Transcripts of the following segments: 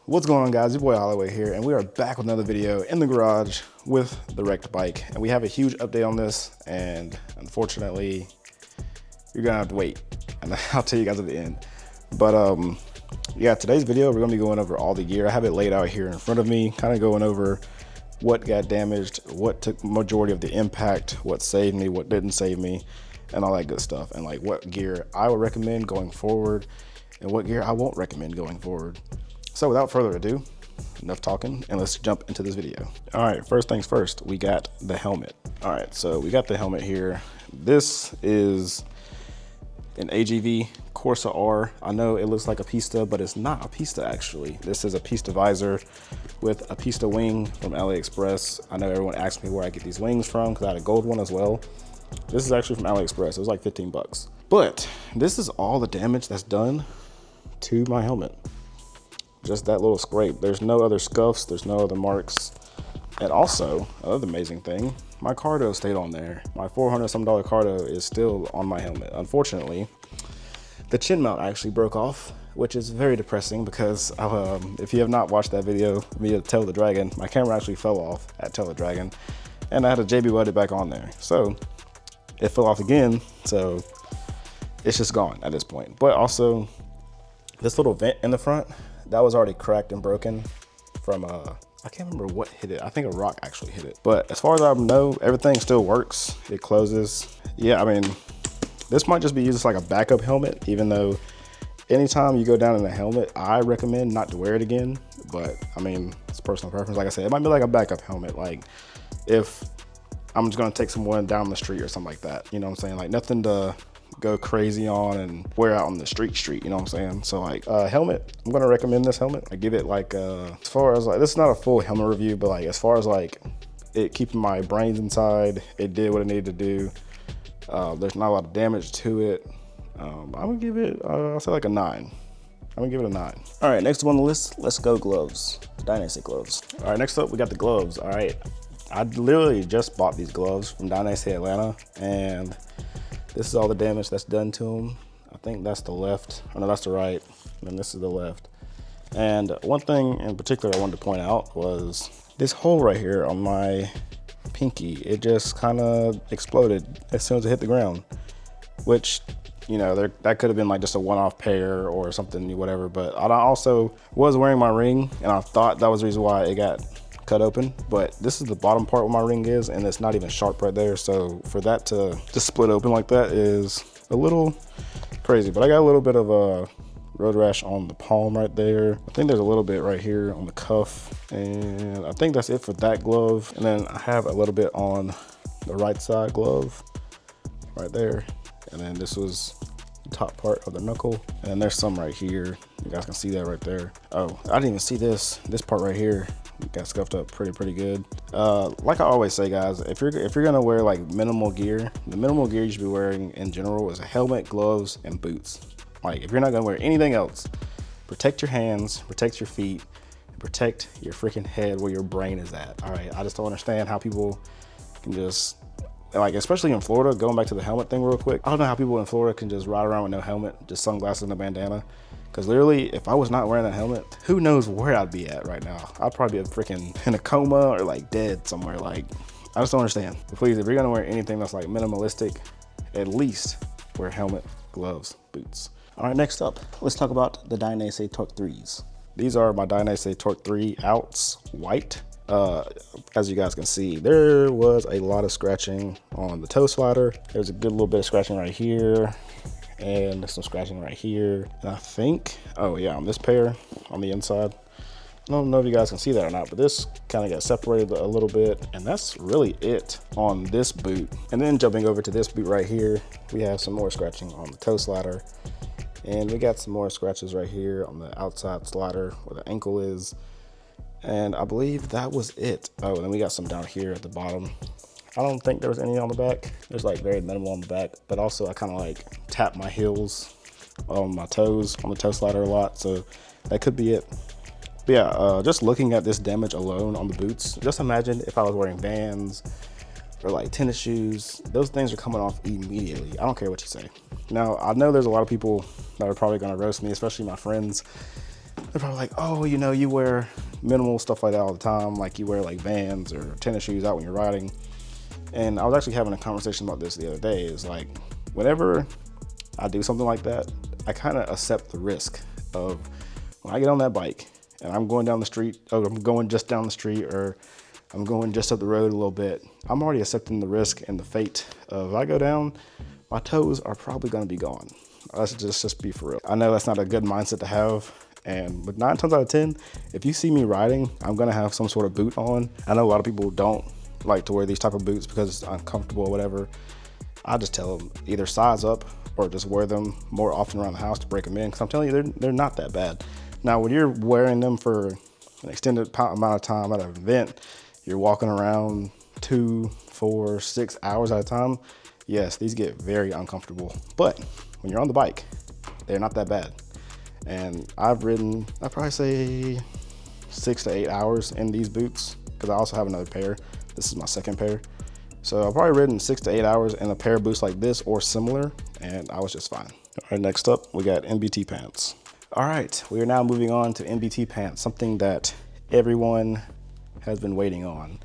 What's going on, guys? Your boy Holloway here, and we are back with another video in the garage with the wrecked bike. And we have a huge update on this, and unfortunately, you're gonna have to wait, and I'll tell you guys at the end. But yeah, today's video, we're gonna be going over all the gear. I have it laid out here in front of me, kind of going over what got damaged, what took majority of the impact, what saved me, what didn't save me, and all that good stuff. And like what gear I would recommend going forward, and what gear I won't recommend going forward. So without further ado, enough talking, and let's jump into this video. All right, first things first, we got the helmet. All right, so we got the helmet here. This is an AGV Corsa R. I know it looks like a Pista, but it's not a Pista actually. This is a Pista visor with a Pista wing from AliExpress. I know everyone asks me where I get these wings from because I had a gold one as well. This is actually from AliExpress. It was like 15 bucks. But this is all the damage that's done to my helmet. Just that little scrape. There's no other scuffs, there's no other marks. And also, another amazing thing, my CARDO stayed on there. My $400 some CARDO is still on my helmet. Unfortunately, the chin mount actually broke off, which is very depressing because if you have not watched that video, me at Tell the Dragon, my camera actually fell off at Tell the Dragon, and I had to JB weld it back on there. So it fell off again, so it's just gone at this point. But also, this little vent in the front, that was already cracked and broken from I can't remember what hit it. I think a rock actually hit it. But as far as I know, everything still works. It closes. Yeah, I mean, this might just be used as like a backup helmet, even though anytime you go down in a helmet, I recommend not to wear it again. But I mean, it's personal preference. Like I said, it might be like a backup helmet. Like if I'm just gonna take someone down the street or something like that, you know what I'm saying? Like nothing to go crazy on and wear out on the street, you know what I'm saying? So like helmet, I'm gonna recommend this helmet. I give it like as far as like, this is not a full helmet review, but like as far as like it keeping my brains inside, it did what it needed to do. There's not a lot of damage to it. I'm gonna give it I'll say like a 9. I'm gonna give it a 9. All right, next one on the list, let's go gloves. DAINESE gloves. All right, next up we got the gloves. All right, I literally just bought these gloves from DAINESE Atlanta, and this is all the damage that's done to them. I think that's the left, or no, that's the right, and then this is the left. And one thing in particular I wanted to point out was this hole right here on my pinky. It just kind of exploded as soon as it hit the ground, which, you know, that could have been like just a one-off tear or something, whatever. But I also was wearing my ring, and I thought that was the reason why it got cut open, but this is the bottom part where my ring is, and it's not even sharp right there. So for that to just split open like that is a little crazy. But I got a little bit of a road rash on the palm right there. I think there's a little bit right here on the cuff, and I think that's it for that glove. And then I have a little bit on the right side glove right there, and then this was the top part of the knuckle, and then there's some right here. You guys can see that right there. Oh, I didn't even see this part right here got scuffed up pretty good. Like I always say, guys, if you're gonna wear like minimal gear, the minimal gear you should be wearing in general is a helmet, gloves, and boots. Like if you're not gonna wear anything else, protect your hands, protect your feet, and protect your freaking head where your brain is at. All right, I just don't understand how people can just, like, especially in Florida, going back to the helmet thing real quick, I don't know how people in Florida can just ride around with no helmet, just sunglasses and a bandana. Because literally, if I was not wearing that helmet, who knows where I'd be at right now. I'd probably be freaking in a coma or like dead somewhere. Like, I just don't understand. But please, if you're gonna wear anything that's like minimalistic, at least wear helmet, gloves, boots. All right, next up, let's talk about the DAINESE Torque 3s. These are my DAINESE Torque 3 outs, white. As you guys can see, there was a lot of scratching on the toe slider. There's a good little bit of scratching right here, and some scratching right here. And I think, oh yeah, on this pair on the inside, I don't know if you guys can see that or not, but this kind of got separated a little bit, and that's really it on this boot. And then jumping over to this boot right here, we have some more scratching on the toe slider, and we got some more scratches right here on the outside slider where the ankle is. And I believe that was it. Oh, and then we got some down here at the bottom. I don't think there was any on the back. There's like very minimal on the back, but also I kind of like tap my heels on my toes on the toe slider a lot, so that could be it. But yeah, just looking at this damage alone on the boots, just imagine if I was wearing Vans or like tennis shoes. Those things are coming off immediately. I don't care what you say. Now, I know there's a lot of people that are probably gonna roast me, especially my friends, they're probably like, oh, you know, you wear minimal stuff like that all the time. Like you wear like Vans or tennis shoes out when you're riding. And I was actually having a conversation about this the other day. It's like, whenever I do something like that, I kind of accept the risk of when I get on that bike and I'm going down the street, or I'm going just down the street, or I'm going just up the road a little bit, I'm already accepting the risk and the fate of, if I go down, my toes are probably gonna be gone. Let's just be for real. I know that's not a good mindset to have, but 9 times out of 10, if you see me riding, I'm gonna have some sort of boot on. I know a lot of people don't like to wear these type of boots because it's uncomfortable or whatever. I just tell them either size up or just wear them more often around the house to break them in, because I'm telling you, they're not that bad. Now, when you're wearing them for an extended amount of time at an event, you're walking around 2, 4, 6 hours at a time, yes, these get very uncomfortable. But when you're on the bike, they're not that bad. And I've probably say 6 to 8 hours in these boots, because I also have another pair. This is my second pair. So I've probably ridden 6 to 8 hours in a pair of boots like this or similar, and I was just fine. All right, next up, we got NBT pants. All right, we are now moving on to NBT pants, something that everyone has been waiting on.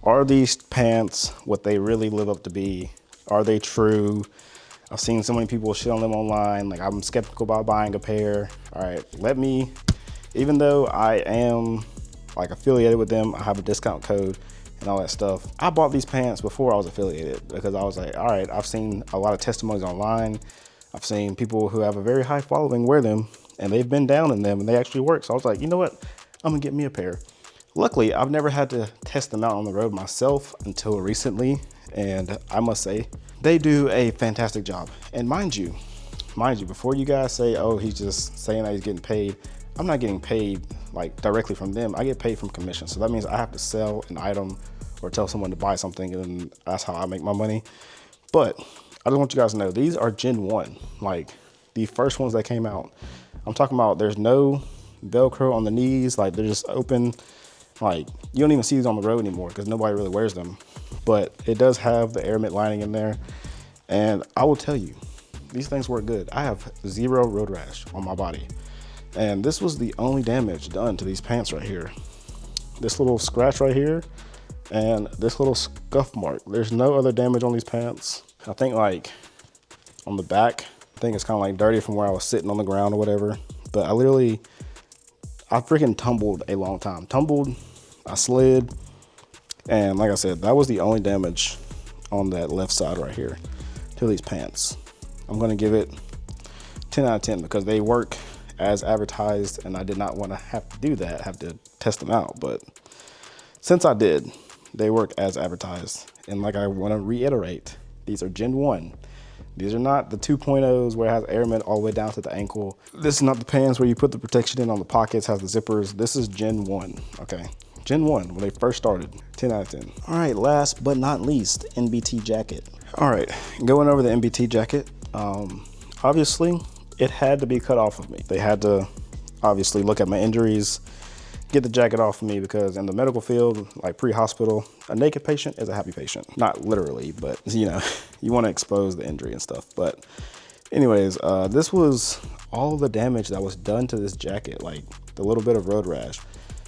Are these pants what they really live up to be? Are they true? I've seen so many people shit on them online. Like, I'm skeptical about buying a pair. All right, even though I am like affiliated with them, I have a discount code and all that stuff. I bought these pants before I was affiliated, because I was like, all right, I've seen a lot of testimonies online. I've seen people who have a very high following wear them, and they've been down in them and they actually work. So I was like, you know what? I'm gonna get me a pair. Luckily, I've never had to test them out on the road myself until recently. And I must say, they do a fantastic job. And mind you, before you guys say, oh, he's just saying that he's getting paid, I'm not getting paid like directly from them. I get paid from commission. So that means I have to sell an item or tell someone to buy something, and that's how I make my money. But I just want you guys to know, these are Gen 1, like the first ones that came out. I'm talking about, there's no Velcro on the knees, like they're just open. Like, you don't even see these on the road anymore because nobody really wears them. But it does have the air mitt lining in there. And I will tell you, these things work good. I have 0 road rash on my body. And this was the only damage done to these pants right here. This little scratch right here and this little scuff mark. There's no other damage on these pants. I think like on the back, I think it's kind of like dirty from where I was sitting on the ground or whatever. But I freaking tumbled a long time. I slid. And like I said, that was the only damage on that left side right here to these pants. I'm gonna give it 10 out of 10 because they work as advertised, and I did not want to have to do that, have to test them out. But since I did, they work as advertised. And like, I want to reiterate, these are Gen 1. These are not the 2.0s where it has air mitt all the way down to the ankle. This is not the pants where you put the protection in on the pockets, has the zippers. This is Gen 1, okay? Gen 1, when they first started, 10 out of 10. All right, last but not least, NBT jacket. All right, going over the NBT jacket, obviously, it had to be cut off of me. They had to obviously look at my injuries, get the jacket off of me, because in the medical field, like pre-hospital, a naked patient is a happy patient. Not literally, but you know, you want to expose the injury and stuff. But anyways, this was all the damage that was done to this jacket, like the little bit of road rash.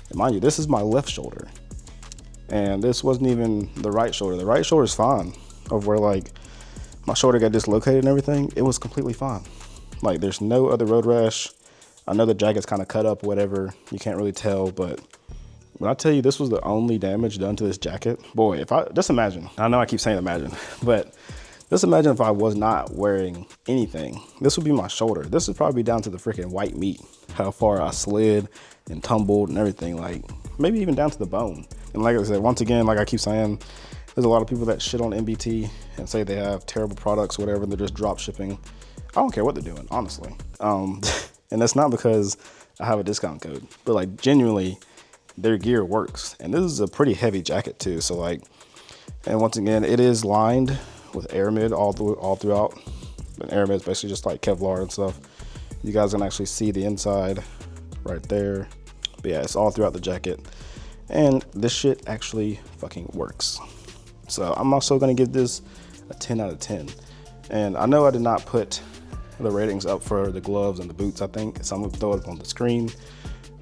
And mind you, this is my left shoulder. And this wasn't even the right shoulder. The right shoulder is fine. Of where like my shoulder got dislocated and everything, it was completely fine. Like, there's no other road rash. I know the jacket's kind of cut up, whatever. You can't really tell, but when I tell you this was the only damage done to this jacket, boy, just imagine. I know I keep saying imagine, but just imagine if I was not wearing anything. This would be my shoulder. This would probably be down to the freaking white meat, how far I slid and tumbled and everything, like maybe even down to the bone. And like I said, once again, like I keep saying, there's a lot of people that shit on NBT and say they have terrible products, whatever, and they're just drop shipping. I don't care what they're doing, honestly. And that's not because I have a discount code, but like genuinely, their gear works. And this is a pretty heavy jacket too. So like, and once again, it is lined with air mitt all throughout. And air mitt is basically just like Kevlar and stuff. You guys can actually see the inside right there. But yeah, it's all throughout the jacket. And this shit actually fucking works. So I'm also gonna give this a 10 out of 10. And I know I did not put the ratings up for the gloves and the boots, I think. So I'm gonna throw it on the screen.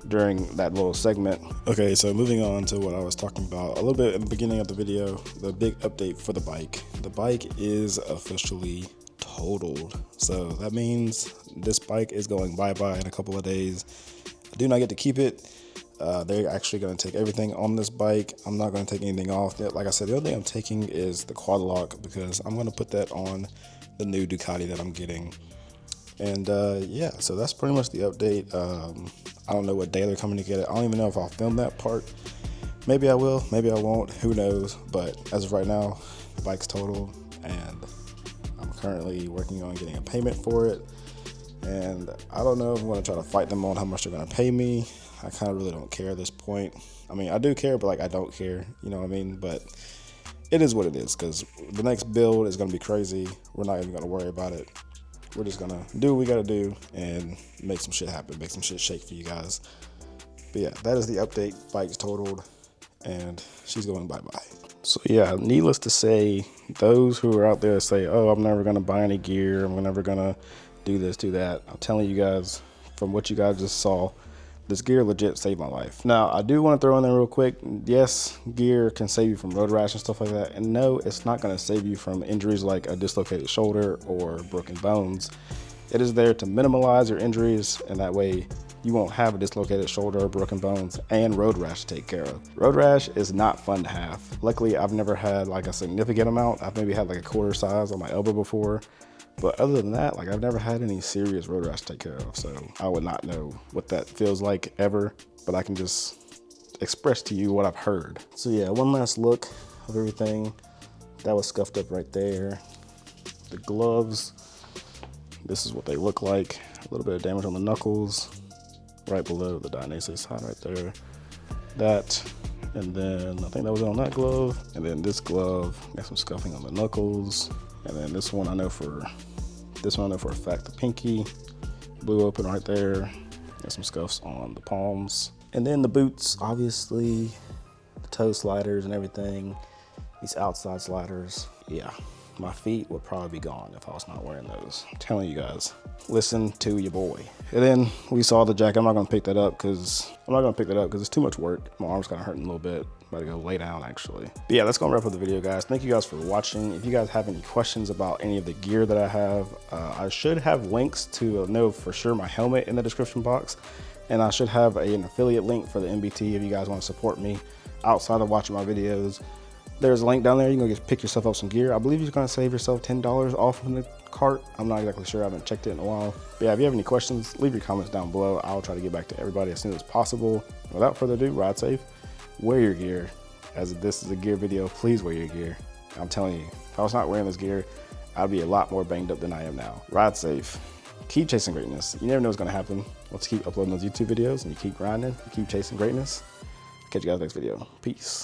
during that little segment. Okay, so moving on to what I was talking about a little bit in the beginning of the video, the big update for the bike. The bike is officially totaled. So that means this bike is going bye-bye in a couple of days. I do not get to keep it. They're actually going to take everything on this bike. I'm not going to take anything off. Like I said, the other thing I'm taking is the quad lock, because I'm going to put that on the new Ducati that I'm getting. And yeah, so that's pretty much the update. I don't know what day they're coming to get it. I don't even know if I'll film that part. Maybe I will, maybe I won't, who knows. But as of right now, the bike's totaled, and I'm currently working on getting a payment for it. And I don't know if I'm going to try to fight them on how much they're going to pay me. I kind of really don't care at this point. I mean, I do care, but like I don't care, you know what I mean? But it is what it is, because the next build is going to be crazy. We're not even going to worry about it. We're just gonna do what we gotta do and make some shit happen, make some shit shake for you guys. But yeah, that is the update. Bike's totaled and she's going bye-bye. So yeah, needless to say, those who are out there say, oh, I'm never gonna buy any gear, I'm never gonna do this, do that. I'm telling you guys, from what you guys just saw, this gear legit saved my life. Now, I do want to throw in there real quick, yes, gear can save you from road rash and stuff like that. And no, it's not going to save you from injuries like a dislocated shoulder or broken bones. It is there to minimize your injuries, and that way you won't have a dislocated shoulder or broken bones and road rash to take care of. Road rash is not fun to have. Luckily, I've never had like a significant amount. I've maybe had like a quarter size on my elbow before. But other than that, like I've never had any serious road rash to take care of, so I would not know what that feels like ever, but I can just express to you what I've heard. So yeah, one last look of everything. That was scuffed up right there. The gloves, this is what they look like. A little bit of damage on the knuckles, right below the DAINESE sign right there. That, and then I think that was on that glove. And then this glove, got some scuffing on the knuckles. And then this one I know for a fact, the pinky blew open right there. Got some scuffs on the palms. And then the boots, obviously, the toe sliders and everything, these outside sliders. Yeah, my feet would probably be gone if I was not wearing those. I'm telling you guys, listen to your boy. And then we saw the jacket. I'm not gonna pick that up because it's too much work. My arm's kind of hurting a little bit. I'm about to go lay down actually. But yeah, that's gonna wrap up the video, guys. Thank you guys for watching. If you guys have any questions about any of the gear that I have, I should have links to know for sure my helmet in the description box. And I should have an affiliate link for the NBT if you guys want to support me outside of watching my videos. There's a link down there. You can go just pick yourself up some gear. I believe you're going to save yourself $10 off from the cart. I'm not exactly sure. I haven't checked it in a while. But yeah, if you have any questions, leave your comments down below. I'll try to get back to everybody as soon as possible. Without further ado, ride safe, wear your gear. As this is a gear video, please wear your gear. I'm telling you, if I was not wearing this gear, I'd be a lot more banged up than I am now. Ride safe. Keep chasing greatness. You never know what's going to happen. Let's keep uploading those YouTube videos and you keep grinding, you keep chasing greatness. Catch you guys next video. Peace.